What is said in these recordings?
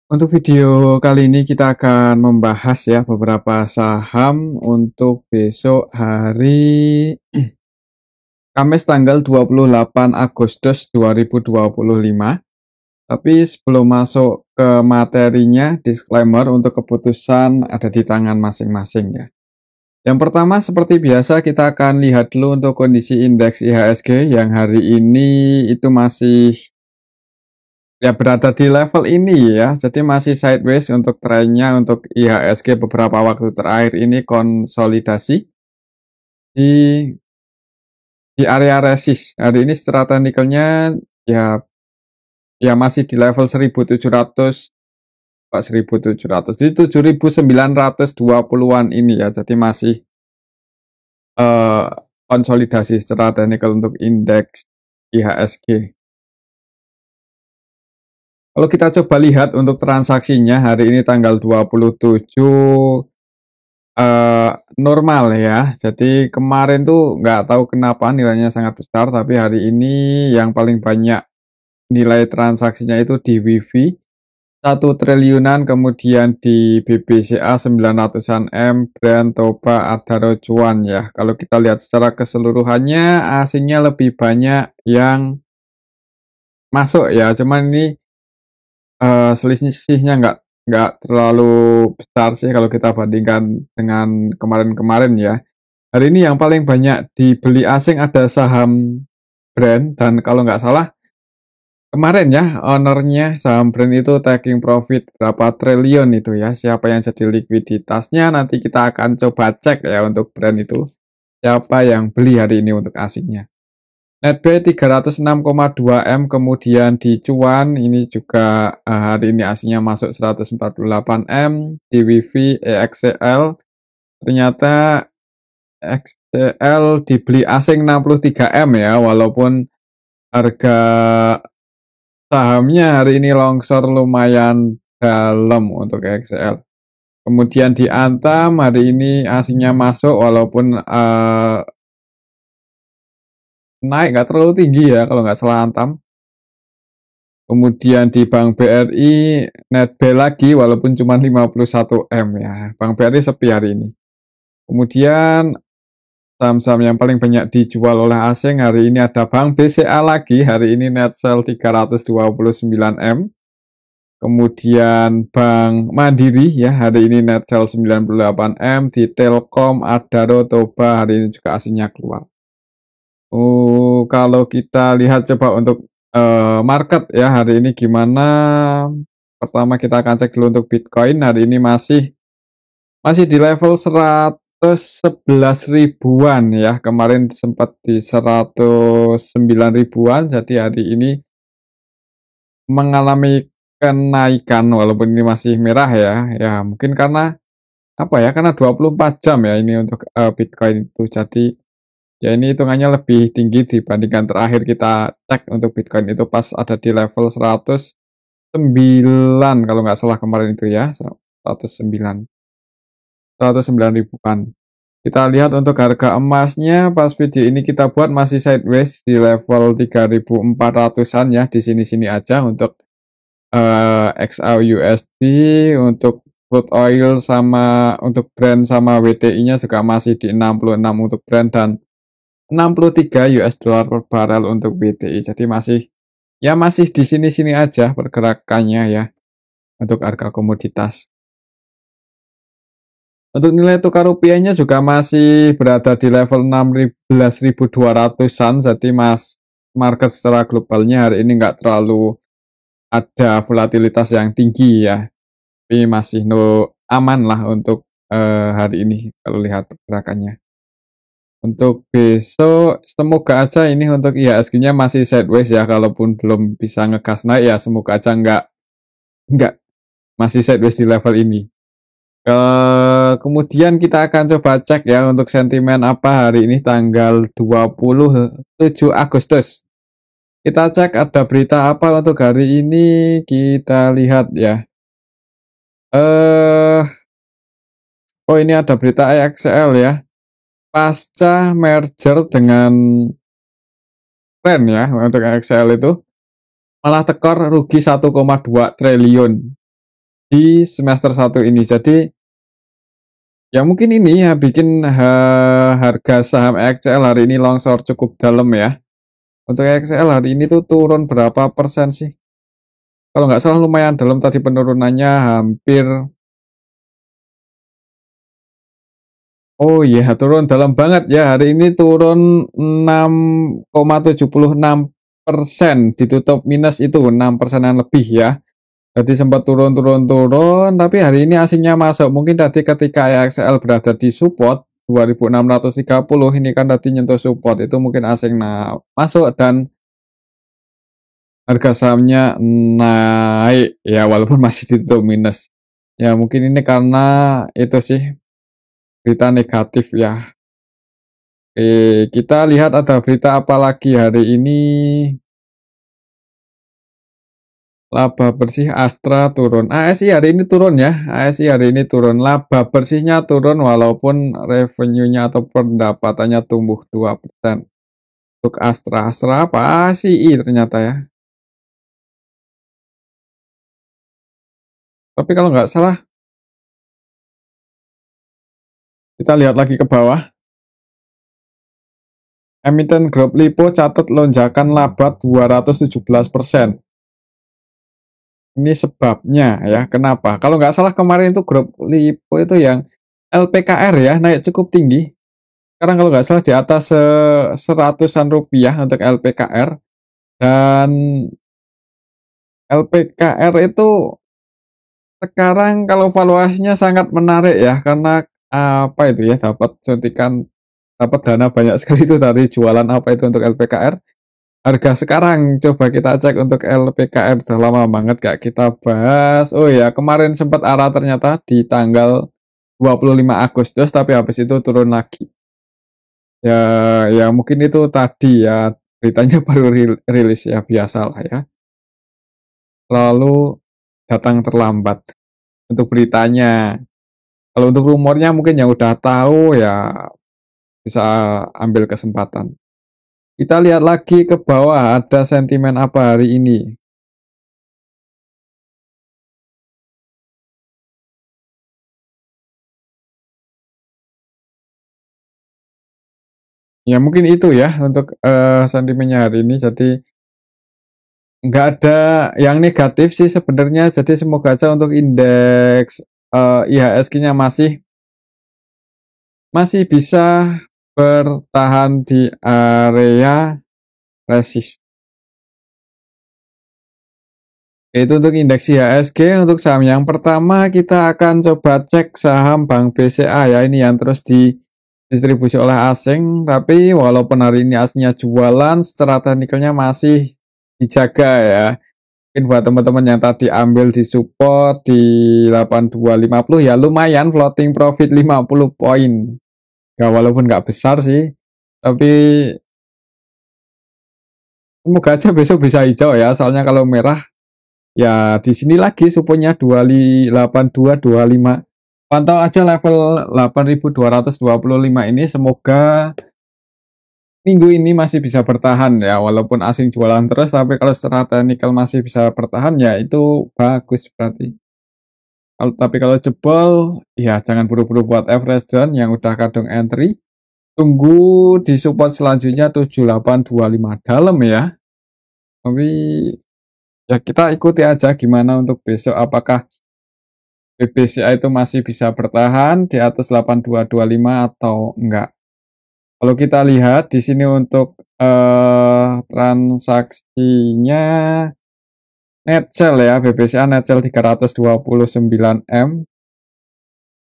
Untuk video kali ini kita akan membahas ya beberapa saham untuk besok hari Kamis tanggal 28 Agustus 2025. Tapi sebelum masuk ke materinya, disclaimer untuk keputusan ada di tangan masing-masing ya. Yang pertama seperti biasa kita akan lihat dulu untuk kondisi indeks IHSG yang hari ini itu masih ya berada di level ini ya, jadi masih sideways untuk trennya untuk IHSG beberapa waktu terakhir ini konsolidasi di area resist. Hari ini secara teknikalnya ya masih di level 1700 Pak 1700 di 7920-an ini ya. Jadi masih konsolidasi secara teknikal untuk indeks IHSG. Kalau kita coba lihat untuk transaksinya hari ini tanggal 27 normal ya. Jadi kemarin tuh nggak tahu kenapa nilainya sangat besar, tapi hari ini yang paling banyak nilai transaksinya itu di WIFI 1 triliunan, kemudian di BBCA 900-an M, Brand, Toba, Adaro, Cuan ya. Kalau kita lihat secara keseluruhannya asingnya lebih banyak yang masuk ya. Cuman ini selisihnya nggak terlalu besar sih kalau kita bandingkan dengan kemarin-kemarin ya. Hari ini yang paling banyak dibeli asing ada saham Brand, dan kalau nggak salah kemarin ya ownernya saham Brand itu taking profit berapa triliun itu ya. Siapa yang jadi likuiditasnya nanti kita akan coba cek ya untuk Brand itu. Siapa yang beli hari ini untuk asingnya. Netbuy 306,2 M, kemudian di Cuan ini juga hari ini aslinya masuk 148 M, di WIFI EXCL ternyata XCL dibeli asing 63 M ya, walaupun harga sahamnya hari ini longsor lumayan dalam untuk XCL. Kemudian di Antam hari ini aslinya masuk walaupun naik nggak terlalu tinggi ya kalau nggak salah Antam. Kemudian di Bank BRI Netbuy lagi walaupun cuma 51 M ya. Bank BRI sepi hari ini. Kemudian saham-saham yang paling banyak dijual oleh asing hari ini ada Bank BCA lagi, hari ini net sell 329 M. Kemudian Bank Mandiri ya, hari ini net sell 98 M. Di Telkom, Adaro, Toba hari ini juga asingnya keluar. Kalau kita lihat coba untuk market ya hari ini gimana. Pertama kita akan cek dulu untuk Bitcoin, hari ini masih di level 111 ribuan ya. Kemarin sempat di 109 ribuan, jadi hari ini mengalami kenaikan walaupun ini masih merah ya. Ya mungkin karena apa ya? Karena 24 jam ya ini untuk Bitcoin itu. Jadi ya ini hitungannya lebih tinggi dibandingkan terakhir kita cek untuk Bitcoin itu pas ada di level 109 kalau nggak salah kemarin itu ya, 109 ribuan. Kita lihat untuk harga emasnya pas video ini kita buat masih sideways di level 3.400-an ya, di sini-sini aja untuk XAUUSD, untuk crude oil sama untuk Brent sama WTI-nya juga masih di 66 untuk Brent dan 63 US dollar per barrel untuk WTI. Jadi masih di sini-sini aja pergerakannya ya untuk harga komoditas. Untuk nilai tukar rupiahnya juga masih berada di level 16.200-an. Jadi market secara globalnya hari ini nggak terlalu ada volatilitas yang tinggi ya. Tapi masih aman lah untuk hari ini kalau lihat pergerakannya. Untuk besok semoga aja ini untuk IHSG-nya masih sideways ya, kalaupun belum bisa ngegas naik ya semoga aja nggak masih sideways di level ini. Kemudian kita akan coba cek ya untuk sentimen apa hari ini tanggal 27 Agustus. Kita cek ada berita apa untuk hari ini, kita lihat ya. Oh ini ada berita EXCL ya. Pasca merger dengan Trend ya untuk EXCL itu malah tekor rugi 1,2 triliun. di semester 1 ini. Jadi, ya mungkin ini ya bikin harga saham EXL hari ini longsor cukup dalam ya. Untuk EXL hari ini tuh turun berapa persen sih? Kalau nggak salah lumayan dalam tadi penurunannya hampir. Oh iya, turun dalam banget ya, hari ini turun 6,76%, ditutup minus itu 6 persenan lebih ya. Jadi sempat turun turun turun, tapi hari ini asingnya masuk. Mungkin tadi ketika EXL berada di support 2630, ini kan tadi nyentuh support, itu mungkin asing masuk dan harga sahamnya naik ya walaupun masih ditutup minus. Ya mungkin ini karena itu sih berita negatif ya. Oke, kita lihat ada berita apa lagi hari ini. Laba bersih Astra turun. ASI hari ini turun ya. ASI hari ini turun. Laba bersihnya turun walaupun revenue-nya atau pendapatannya tumbuh 2%. Untuk Astra. Astra apa? ASI ternyata ya. Tapi kalau nggak salah, kita lihat lagi ke bawah. Emiten Grup Lipo catat lonjakan laba 217%. Ini sebabnya ya, kenapa? Kalau nggak salah kemarin itu Grup Lipo itu yang LPKR ya, naik cukup tinggi. Sekarang kalau nggak salah di atas seratusan rupiah untuk LPKR. Dan LPKR itu sekarang kalau valuasinya sangat menarik ya, karena apa itu ya, dapat suntikan, dapat dana banyak sekali itu dari jualan apa itu untuk LPKR. Harga sekarang coba kita cek untuk LPKR, sudah lama banget gak kita bahas. Oh ya, kemarin sempat arah ternyata di tanggal 25 Agustus, tapi habis itu turun lagi. Ya, ya mungkin itu tadi ya beritanya baru rilis ya, biasalah ya. Lalu datang terlambat untuk beritanya. Kalau untuk rumornya mungkin yang udah tahu ya bisa ambil kesempatan. Kita lihat lagi ke bawah, ada sentimen apa hari ini. Ya mungkin itu ya untuk sentimennya hari ini. Jadi nggak ada yang negatif sih sebenarnya. Jadi semoga aja untuk indeks IHSG-nya masih bisa bertahan di area resist. Itu untuk indeks IHSG. Untuk saham yang pertama kita akan coba cek saham Bank BCA ya. Ini yang terus didistribusi oleh asing. Tapi walaupun hari ini aslinya jualan, secara teknikalnya masih dijaga ya. Mungkin buat teman-teman yang tadi ambil di support di 8250 ya lumayan, floating profit 50 poin. Ya walaupun nggak besar sih. Tapi semoga aja besok bisa hijau ya. Soalnya kalau merah ya di sini lagi suponya 8225. Pantau aja level 8225 ini, semoga minggu ini masih bisa bertahan ya, walaupun asing jualan terus, tapi kalau secara teknikal masih bisa bertahan ya itu bagus berarti. Tapi kalau jebol ya jangan buru-buru buat average down yang udah kadung entry. Tunggu di support selanjutnya 7825 dalam ya. Tapi ya kita ikuti aja gimana untuk besok, apakah BBCA itu masih bisa bertahan di atas 8225 atau enggak. Kalau kita lihat di sini untuk transaksinya net sell ya, BBCA net sell 329 M.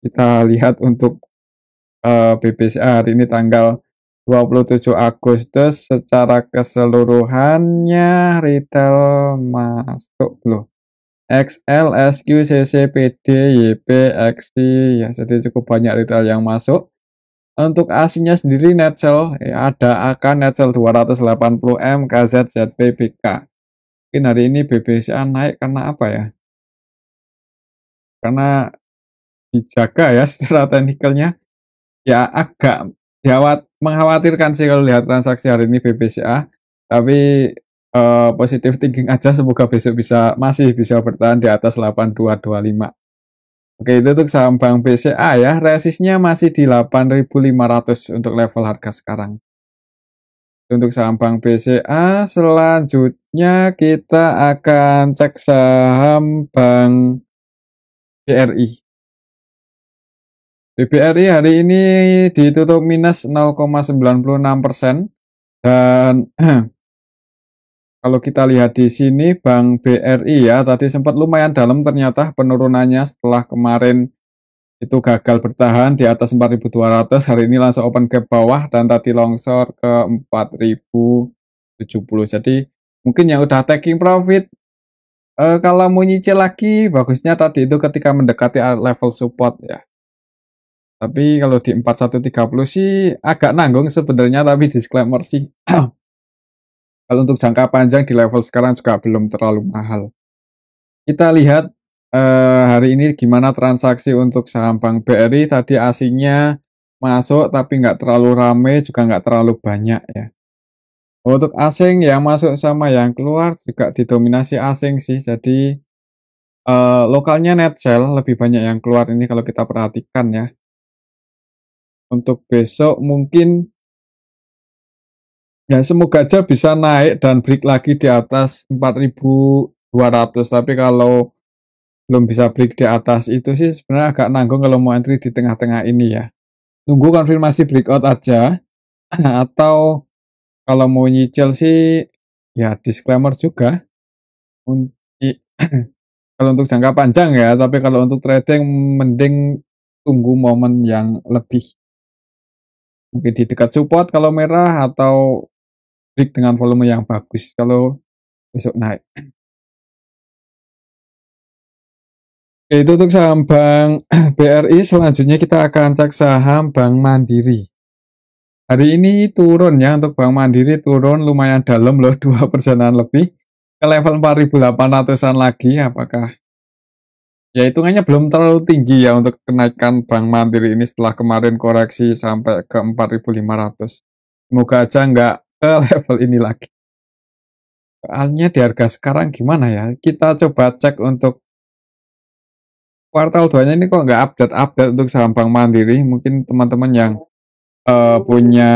Kita lihat untuk BBCA hari ini tanggal 27 Agustus secara keseluruhannya retail masuk loh. XL, SQ, CC, PD, YP, XT, ya jadi cukup banyak retail yang masuk. Untuk aslinya sendiri net sell ya, ada AK net sell 280 M, KZ, ZP, BK. Mungkin hari ini BBCA naik karena apa ya? Karena dijaga ya secara teknikalnya. Ya agak mengkhawatirkan sih kalau lihat transaksi hari ini BBCA. Tapi positive thinking aja, semoga besok masih bisa bertahan di atas 8225. Oke, itu untuk saham Bank BCA ya, resistnya masih di 8.500 untuk level harga sekarang. Untuk saham Bank BCA, selanjutnya kita akan cek saham Bank BRI. BBRI hari ini ditutup minus 0,96% dan kalau kita lihat di sini Bank BRI ya, tadi sempat lumayan dalam ternyata penurunannya setelah kemarin itu gagal bertahan di atas 4.200, hari ini langsung open gap bawah dan tadi longsor ke 4.070. Jadi mungkin yang udah taking profit, kalau mau nyicil lagi bagusnya tadi itu ketika mendekati level support ya. Tapi kalau di 4130 sih agak nanggung sebenarnya, tapi disclaimer sih kalau untuk jangka panjang di level sekarang juga belum terlalu mahal. Kita lihat hari ini gimana transaksi untuk saham Bank BRI. Tadi asingnya masuk tapi nggak terlalu rame, juga nggak terlalu banyak ya. Untuk asing yang masuk sama yang keluar juga didominasi asing sih. Jadi lokalnya net sell lebih banyak yang keluar ini kalau kita perhatikan ya. Untuk besok mungkin ya semoga aja bisa naik dan break lagi di atas 4.200. Tapi kalau belum bisa break di atas itu sih sebenarnya agak nanggung kalau mau entry di tengah-tengah ini ya. Nunggu konfirmasi breakout aja atau kalau mau nyicil sih ya disclaimer juga. Kalau untuk jangka panjang ya, tapi kalau untuk trading mending tunggu momen yang lebih mungkin di dekat support kalau merah atau break dengan volume yang bagus kalau besok naik. Oke, itu untuk saham Bank BRI. Selanjutnya kita akan cek saham Bank Mandiri. Hari ini turun ya, untuk Bank Mandiri turun lumayan dalam loh, 2%-an lebih ke level 4.800-an lagi. Apakah ya hitungannya belum terlalu tinggi ya untuk kenaikan Bank Mandiri ini setelah kemarin koreksi sampai ke 4.500. Semoga aja nggak ke level ini lagi. Soalnya di harga sekarang gimana ya? Kita coba cek untuk kuartal 2-nya ini kok nggak update-update untuk saham Bank Mandiri. Mungkin teman-teman yang punya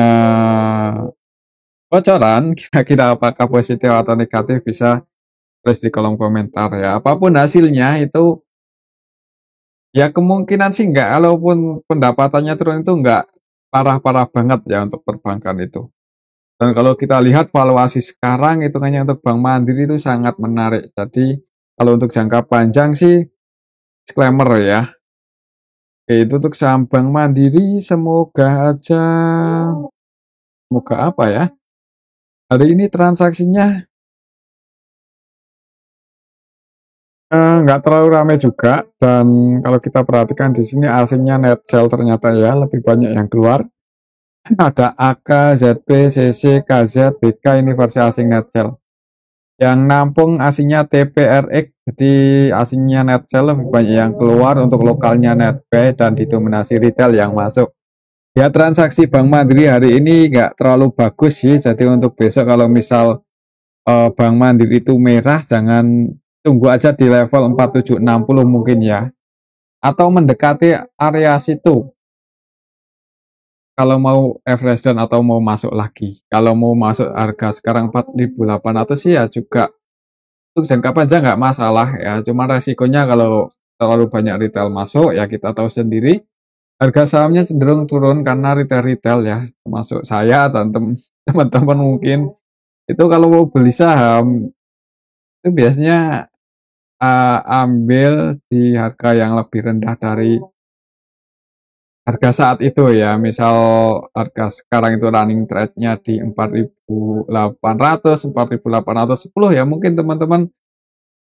bocoran kira-kira apakah positif atau negatif bisa tulis di kolom komentar ya. Apapun hasilnya itu ya kemungkinan sih enggak, walaupun pendapatannya turun itu enggak parah-parah banget ya untuk perbankan itu. Dan kalau kita lihat valuasi sekarang hitungannya untuk Bank Mandiri itu sangat menarik. Jadi kalau untuk jangka panjang sih disclaimer ya. Oke, itu untuk saham Bank Mandiri semoga aja semoga apa ya? Hari ini transaksinya nggak terlalu ramai juga, dan kalau kita perhatikan di sini asingnya net sell ternyata ya, lebih banyak yang keluar. Ada AK, ZP, CC, KZ, BK, ini versi asing net sell. Yang nampung asingnya TPRX, jadi asingnya net sell lebih banyak yang keluar, untuk lokalnya net buy dan didominasi retail yang masuk. Ya transaksi Bank Mandiri hari ini nggak terlalu bagus sih, jadi untuk besok kalau misal Bank Mandiri itu merah, jangan, tunggu aja di level 4760 mungkin ya, atau mendekati area situ kalau mau average down atau mau masuk lagi. Kalau mau masuk harga sekarang 4.800 sih ya juga untuk jangka panjang nggak masalah ya, cuma resikonya kalau terlalu banyak retail masuk ya kita tahu sendiri harga sahamnya cenderung turun karena retail-retail ya, termasuk saya dan teman-teman mungkin itu kalau mau beli saham itu biasanya ambil di harga yang lebih rendah dari harga saat itu ya. Misal harga sekarang itu running trade-nya di 4.800, 4.810 ya, mungkin teman-teman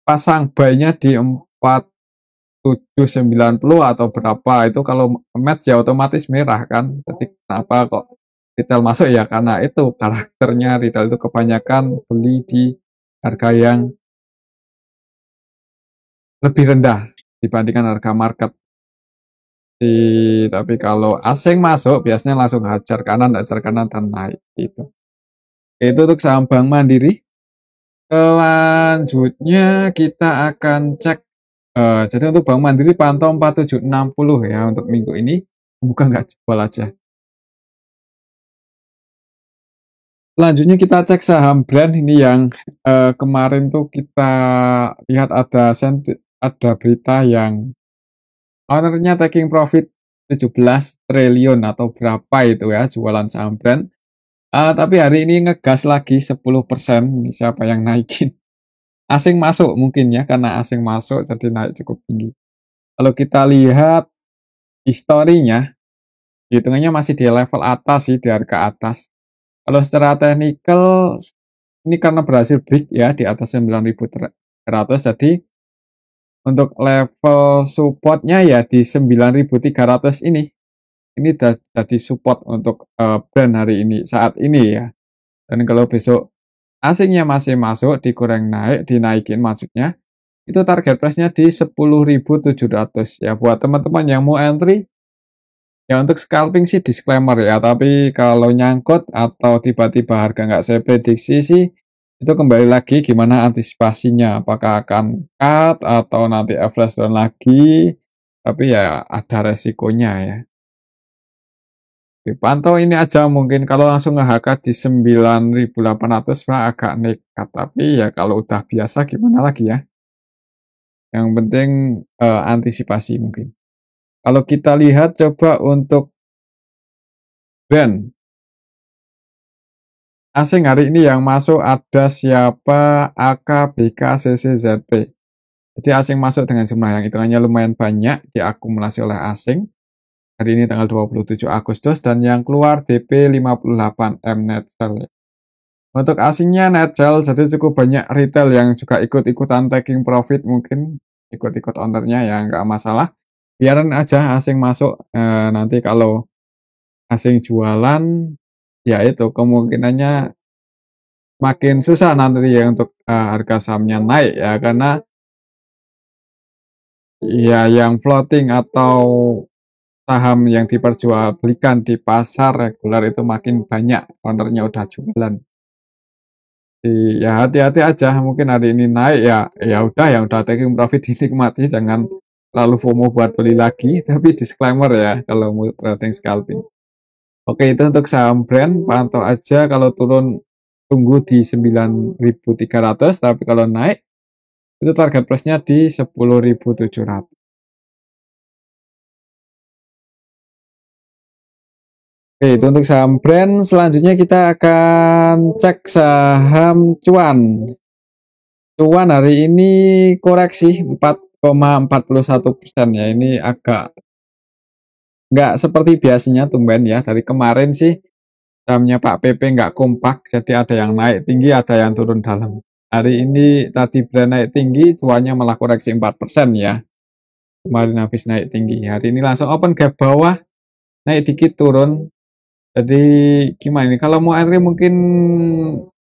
pasang buy-nya di 4.790 atau berapa, itu kalau match ya otomatis merah kan. Jadi kenapa kok retail masuk ya, karena itu karakternya retail itu kebanyakan beli di harga yang lebih rendah dibandingkan harga market. Tapi kalau asing masuk biasanya langsung hajar kanan dan naik gitu. Itu untuk saham Bank Mandiri. Selanjutnya kita akan cek, jadi untuk Bank Mandiri pantau 4760 ya untuk minggu ini, semoga nggak jebol aja. Selanjutnya kita cek saham brand ini yang, kemarin tuh kita lihat ada berita yang owner-nya taking profit 17 triliun atau berapa itu ya jualan saham brand, tapi hari ini ngegas lagi 10%, ini siapa yang naikin? Asing masuk mungkin ya, karena asing masuk jadi naik cukup tinggi. Kalau kita lihat historinya, hitungannya masih di level atas sih, di harga atas. Kalau secara teknikal, ini karena berhasil break ya di atas 9.300, jadi untuk level supportnya ya di 9.300 ini. Ini jadi support untuk brand hari ini, saat ini ya. Dan kalau besok asingnya masih masuk, dikurang naik, dinaikin maksudnya, itu target price-nya di 10.700 ya. Buat teman-teman yang mau entry, ya untuk scalping sih disclaimer ya, tapi kalau nyangkut atau tiba-tiba harga nggak saya prediksi sih, itu kembali lagi gimana antisipasinya, apakah akan cut atau nanti average down lagi, tapi ya ada resikonya ya. Oke, pantau ini aja mungkin kalau langsung nge-HK di 9.800 sebenarnya agak nekat, tapi ya kalau udah biasa gimana lagi ya. Yang penting antisipasi mungkin. Kalau kita lihat coba untuk brand asing hari ini yang masuk ada siapa? AKBK CCZP. Jadi asing masuk dengan jumlah yang hitungannya lumayan banyak diakumulasi oleh asing. Hari ini tanggal 27 Agustus dan yang keluar DP 58M net sell. Untuk asingnya net sell, jadi cukup banyak retail yang juga ikut-ikutan taking profit mungkin ikut-ikut ownernya ya nggak masalah. Biarin aja asing masuk, nanti kalau asing jualan, ya itu kemungkinannya makin susah nanti ya untuk harga sahamnya naik ya karena ya yang floating atau saham yang diperjualbelikan di pasar reguler itu makin banyak ownernya udah jualan. Ya hati-hati aja mungkin hari ini naik ya ya udah yang udah taking profit dinikmati jangan terlalu FOMO buat beli lagi tapi disclaimer ya kalau mau trading scalping. Oke itu untuk saham brand pantau aja kalau turun tunggu di 9.300 tapi kalau naik itu target price-nya di 10.700. Oke, itu untuk saham brand. Selanjutnya kita akan cek saham cuan. Cuan hari ini koreksi 4,41% ya. Ini agak nggak seperti biasanya tumben ya. Dari kemarin sih sahamnya Pak PP nggak kompak, jadi ada yang naik tinggi, ada yang turun dalam. Hari ini tadi brand naik tinggi, cuannya malah koreksi 4% ya. Kemarin habis naik tinggi. Hari ini langsung open gap bawah, naik dikit turun. Jadi gimana nih, kalau mau entry mungkin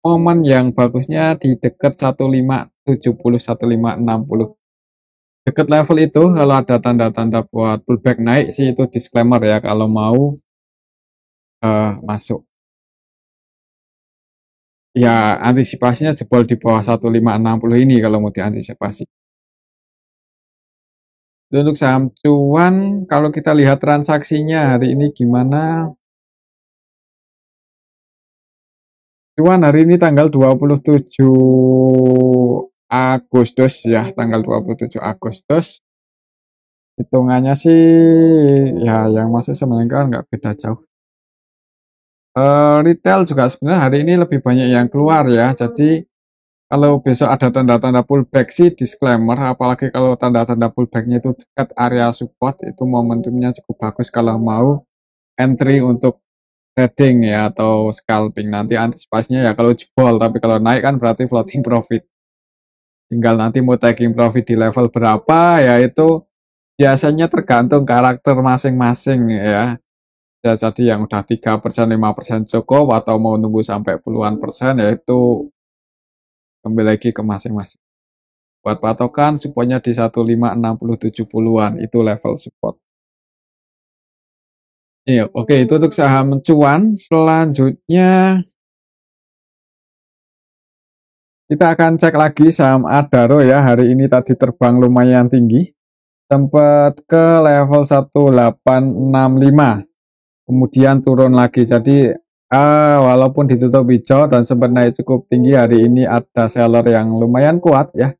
momen yang bagusnya di dekat 1570, 1560. Dekat level itu kalau ada tanda-tanda buat pullback naik sih itu disclaimer ya kalau mau masuk. Ya antisipasinya jebol di bawah 1560 ini kalau mau diantisipasi. Untuk saham cuan, kalau kita lihat transaksinya hari ini gimana? Cuan hari ini tanggal 27 Agustus ya, tanggal 27 Agustus. Hitungannya sih ya yang masuk sebenarnya kan nggak beda jauh. Retail juga sebenarnya hari ini lebih banyak yang keluar ya. Jadi kalau besok ada tanda-tanda pullback sih disclaimer, apalagi kalau tanda-tanda pullbacknya itu dekat area support, itu momentumnya cukup bagus kalau mau entry untuk trading ya atau scalping. Nanti antisipasinya ya kalau jebol, tapi kalau naik kan berarti floating profit. Tinggal nanti mau taking profit di level berapa ya itu biasanya tergantung karakter masing-masing ya. Ya jadi yang udah 3%, 5% cukup atau mau nunggu sampai puluhan persen ya itu kembali lagi ke masing-masing. Buat patokan supportnya di 1560-70-an itu level support. Iya, oke itu untuk saham cuan. Selanjutnya Kita akan cek lagi saham Adaro ya, hari ini tadi terbang lumayan tinggi, sempat ke level 1865, kemudian turun lagi. Jadi walaupun ditutup hijau dan sempat naik cukup tinggi, hari ini ada seller yang lumayan kuat ya,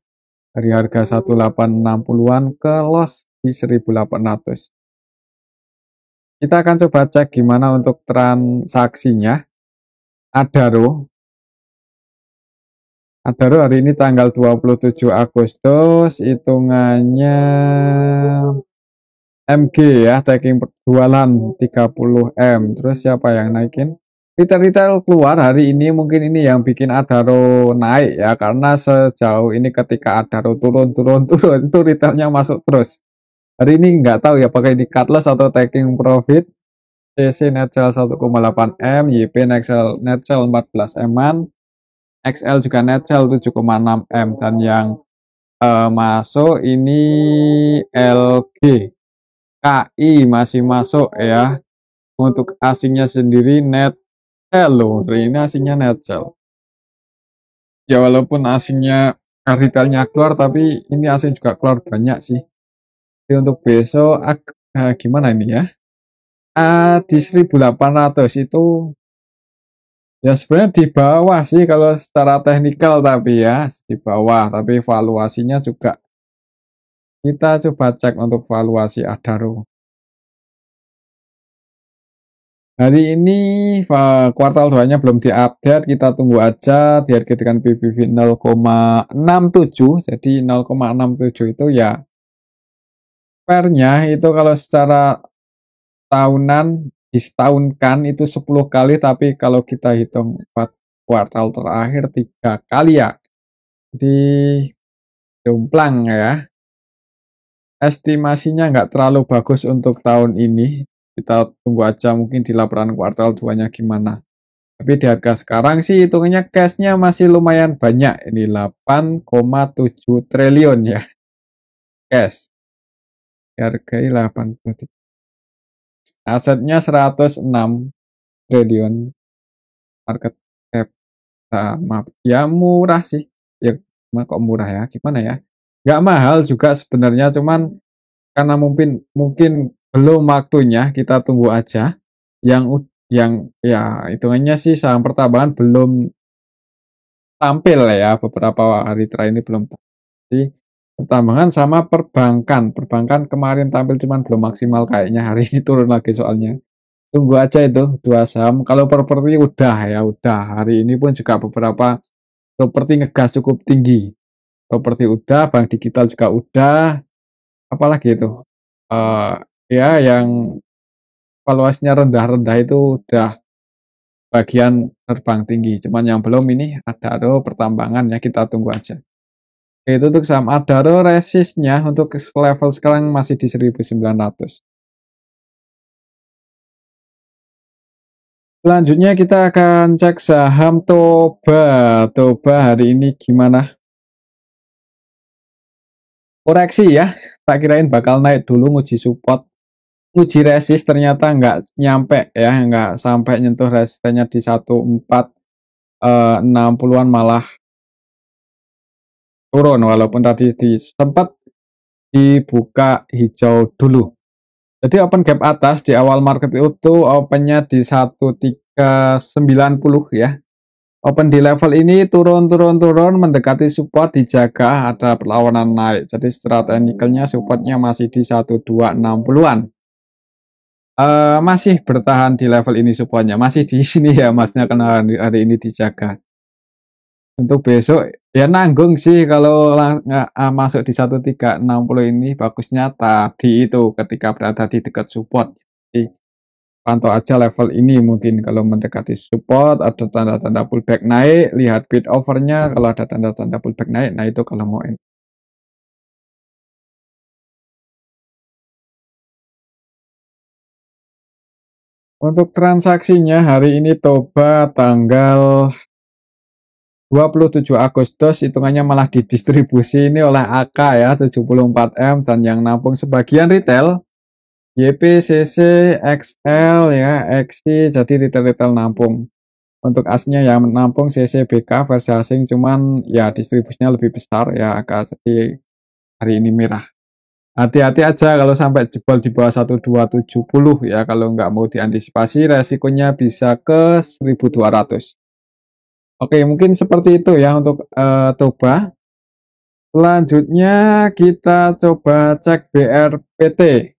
dari harga 1860-an ke loss di 1800. Kita akan coba cek gimana untuk transaksinya Adaro. Adaro hari ini tanggal 27 Agustus, hitungannya MG ya, taking jualan 30M. Terus siapa yang naikin? Retail-retail keluar hari ini, mungkin ini yang bikin Adaro naik ya, karena sejauh ini ketika Adaro turun itu retailnya masuk terus. Hari ini nggak tahu ya pakai di cut loss atau taking profit. CC net sell 1,8M, YP net sell 14M-an, XL juga net sell 7,6M, dan yang masuk ini LG, KI masih masuk ya. Untuk asingnya sendiri net sell loh, ini asingnya net sell. Ya walaupun asingnya retailnya keluar, tapi ini asing juga keluar banyak sih. Jadi untuk besok gimana ini ya? Di 1800 itu ya sebenarnya di bawah sih kalau secara teknikal, tapi ya di bawah, tapi valuasinya juga kita coba cek untuk valuasi Adaro. Hari ini kuartal 2-nya belum diupdate, kita tunggu aja. Dihargai dengan PBV 0,67, jadi 0,67 itu ya fairnya itu kalau secara tahunan disetahunkan itu 10 kali, tapi kalau kita hitung 4 kuartal terakhir 3 kali ya, jadi jomplang ya. Estimasinya nggak terlalu bagus untuk tahun ini, kita tunggu aja mungkin di laporan kuartal 2-nya gimana. Tapi di harga sekarang sih hitungannya cashnya masih lumayan banyak, ini 8,7 triliun ya cash, dihargai 83, asetnya 106 triliun, market cap sama ya murah sih ya. Kok murah ya, gimana ya, nggak mahal juga sebenarnya, cuman karena mungkin belum waktunya, kita tunggu aja. Yang ya hitungannya sih saham pertambangan belum tampil ya, beberapa hari terakhir ini belum. Jadi pertambangan sama perbankan kemarin tampil cuman belum maksimal, kayaknya hari ini turun lagi soalnya. Tunggu aja itu dua saham. Kalau properti udah hari ini pun juga beberapa properti ngegas cukup tinggi. Properti udah, bank digital juga udah, apalagi itu ya yang valuasinya rendah-rendah itu udah bagian terbang tinggi. Cuman yang belum ini Adaro pertambangan ya, kita tunggu aja. Oke, itu untuk saham Adaro, resistnya untuk level sekarang masih di 1900. Selanjutnya kita akan cek saham Toba. Toba hari ini gimana? Koreksi ya, tak kirain bakal naik dulu nguji support, uji resist, ternyata nggak nyampe ya, nggak sampai nyentuh resistennya di 1460-an, malah turun walaupun tadi sempat dibuka hijau dulu. Jadi open gap atas di awal market itu opennya di 1390 ya. Open di level ini turun mendekati support, dijaga ada perlawanan naik. Jadi secara teknikalnya supportnya masih di 1260-an. Masih bertahan di level ini supportnya, masih di sini ya masnya, karena hari ini dijaga. Untuk besok ya nanggung sih kalau masuk di 1360 ini, bagusnya tadi itu ketika berada di dekat support. Jadi pantau aja level ini, mungkin kalau mendekati support ada tanda-tanda pullback naik, lihat bid overnya, kalau ada tanda-tanda pullback naik, nah itu kalau mau ini. Untuk transaksinya hari ini Toba tanggal 27 Agustus, hitungannya malah didistribusi ini oleh AK ya, 74M, dan yang nampung sebagian retail YP, CC, XL ya, XC, jadi retail-retail nampung. Untuk asnya yang menampung CCBK versi asing, cuman ya distribusinya lebih besar ya, jadi hari ini merah. Hati-hati aja kalau sampai jebol di bawah 1270 ya, kalau nggak mau diantisipasi resikonya bisa ke 1200. Oke, mungkin seperti itu ya untuk Toba. Selanjutnya kita coba cek BRPT.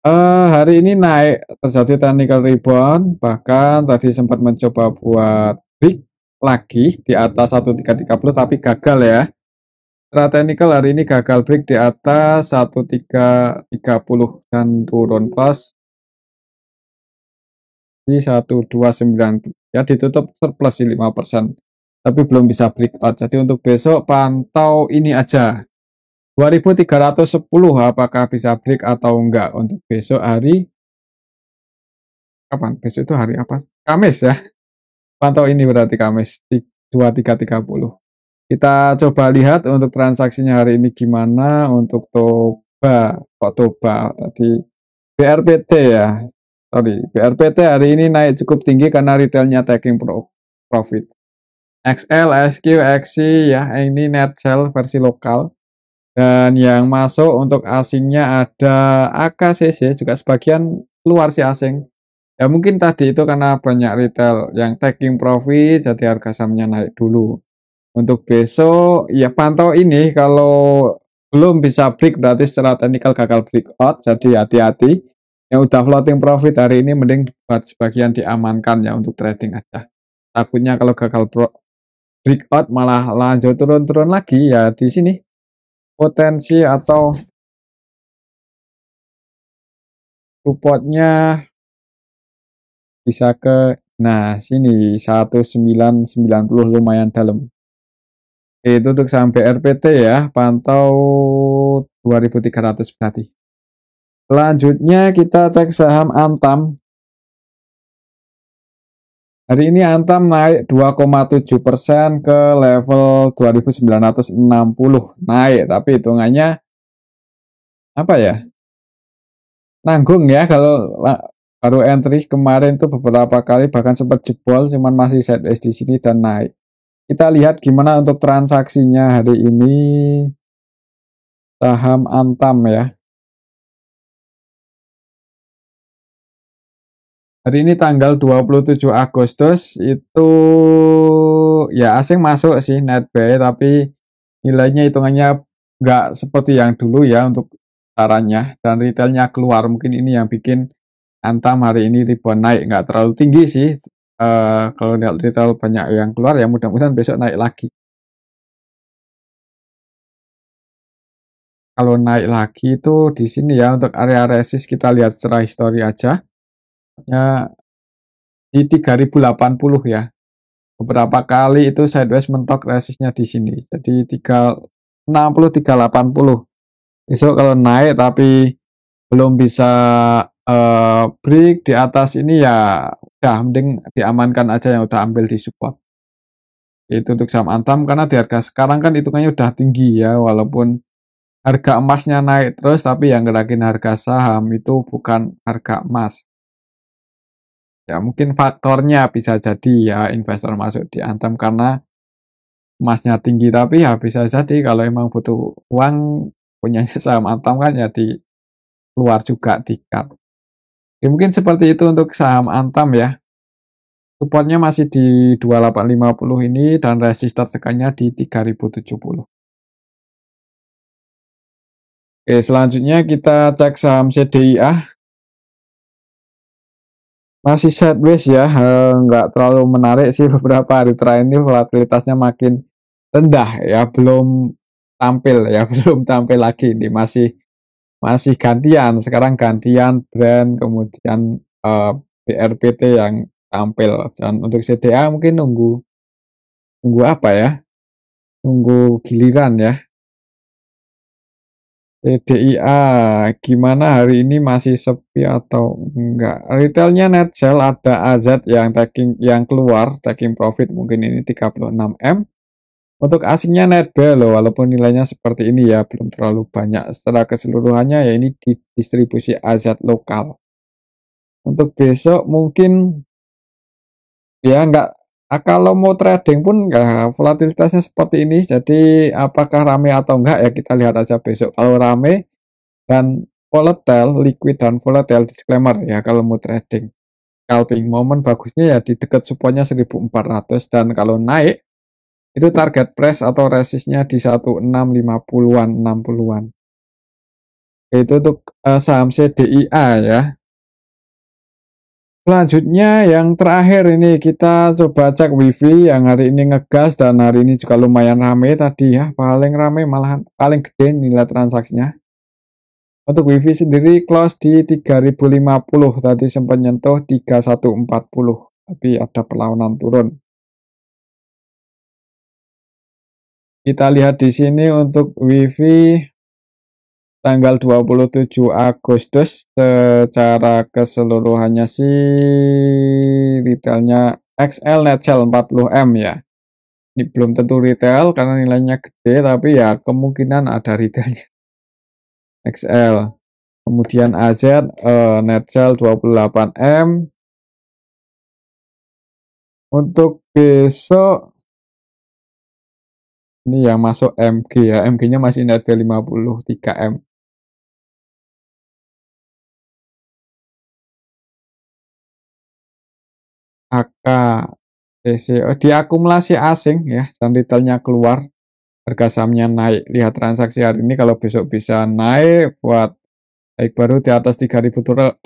Hari ini naik, terjadi technical rebound, bahkan tadi sempat mencoba buat break lagi di atas 1330 tapi gagal ya. Secara technical hari ini gagal break di atas 1330 dan turun plus di 1290 ya, ditutup surplus di 5%, tapi belum bisa breakout. Jadi untuk besok pantau ini aja 2310 apakah bisa break atau enggak untuk besok hari kapan? Besok itu hari apa? Kamis ya. Pantau ini berarti Kamis di 2330. Kita coba lihat untuk transaksinya hari ini gimana untuk Toba. Kok Toba tadi BRPT ya. Sorry, BRPT hari ini naik cukup tinggi karena retailnya taking profit. XL, SQ, XC ya, ini net sell versi lokal. Dan yang masuk untuk asingnya ada AKCC, juga sebagian keluar si asing. Ya mungkin tadi itu karena banyak retail yang taking profit, jadi harga sahamnya naik dulu. Untuk besok, ya pantau ini, kalau belum bisa break berarti secara teknikal gagal breakout, jadi hati-hati. Yang udah floating profit hari ini mending buat sebagian diamankan ya untuk trading aja. Takutnya kalau gagal breakout malah lanjut turun-turun lagi ya, di sini potensi atau supportnya bisa ke sini 1990 lumayan dalam. Itu untuk saham BRPT ya, pantau 2300 berarti. Selanjutnya kita cek saham Antam. Hari ini Antam naik 2,7% ke level 2960. Naik, tapi hitungannya apa ya? Nanggung ya, kalau baru entry kemarin tuh beberapa kali bahkan sempat jebol, cuman masih sideways di sini dan naik. Kita lihat gimana untuk transaksinya hari ini saham Antam ya. Hari ini tanggal 27 Agustus itu ya asing masuk sih net buy, tapi nilainya hitungannya nggak seperti yang dulu ya untuk sarannya, dan retailnya keluar. Mungkin ini yang bikin Antam hari ini rebound naik, nggak terlalu tinggi sih. Kalau retail banyak yang keluar ya mudah-mudahan besok naik lagi. Kalau naik lagi itu di sini ya, untuk area resist kita lihat secara histori aja. Ya di 3080 ya. Beberapa kali itu sideways mentok resistnya di sini. Jadi 360 380. Besok kalau naik tapi belum bisa break di atas ini ya udah mending diamankan aja yang udah ambil di support. Itu untuk saham Antam karena di harga sekarang kan hitungannya udah tinggi ya, walaupun harga emasnya naik terus tapi yang gerakin harga saham itu bukan harga emas. Ya mungkin faktornya bisa jadi ya investor masuk di Antam karena emasnya tinggi, tapi ya bisa jadi kalau emang butuh uang punyanya saham Antam kan ya di keluar juga di cut. Ya, mungkin seperti itu untuk saham Antam ya. Supportnya masih di 2850 ini dan resist tertekannya di 3070. Oke, selanjutnya kita cek saham CDIA. Masih sideways ya, nggak terlalu menarik sih beberapa hari terakhir ini, volatilitasnya makin rendah ya, belum tampil ya, belum tampil lagi ini, masih gantian, sekarang gantian brand, kemudian BRPT yang tampil, dan untuk CDA mungkin nunggu apa ya, nunggu giliran ya. CDIA gimana hari ini, masih sepi atau enggak? Retailnya net sell, ada AZ yang keluar taking profit, mungkin ini 36M. Untuk asingnya net buy loh, walaupun nilainya seperti ini ya belum terlalu banyak. Secara keseluruhannya ya ini di distribusi AZ lokal. Untuk besok mungkin ya Nah, kalau mau trading pun nggak volatilitasnya seperti ini, jadi apakah rame atau enggak ya kita lihat aja besok. Kalau rame dan volatile, liquid dan volatile, disclaimer ya kalau mau trading. Scalping momen bagusnya ya di dekat supportnya 1400, dan kalau naik itu target price atau resistnya di 1650-an, 60-an. Itu untuk saham CDIA ya. Selanjutnya yang terakhir ini kita coba cek WIFI yang hari ini ngegas dan hari ini juga lumayan rame tadi ya, paling rame malahan paling gede nilai transaksinya. Untuk WIFI sendiri close di 3050, tadi sempat nyentuh 3140 tapi ada perlawanan turun. Kita lihat di sini untuk WIFI tanggal 27 Agustus secara keseluruhannya sih retailnya XL net sell 40M ya. Ini belum tentu retail karena nilainya gede, tapi ya kemungkinan ada retailnya. XL. Kemudian AZ net sell 28M. Untuk besok ini yang masuk MG ya. MG-nya masih net 53M. AK TCO diakumulasi asing ya, dan retailnya keluar, harga sahamnya naik. Lihat transaksi hari ini, kalau besok bisa naik buat baik baru di atas 3200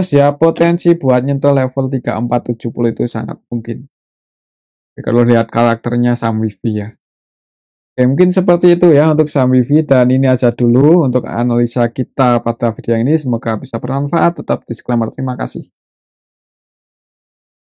ya, potensi buat nyentuh level 3470 itu sangat mungkin. Jadi, kalau lihat karakternya saham WIFI ya. Oke, mungkin seperti itu ya untuk saham WIFI, dan ini aja dulu untuk analisa kita pada video ini. Semoga bisa bermanfaat. Tetap disclaimer, terima kasih.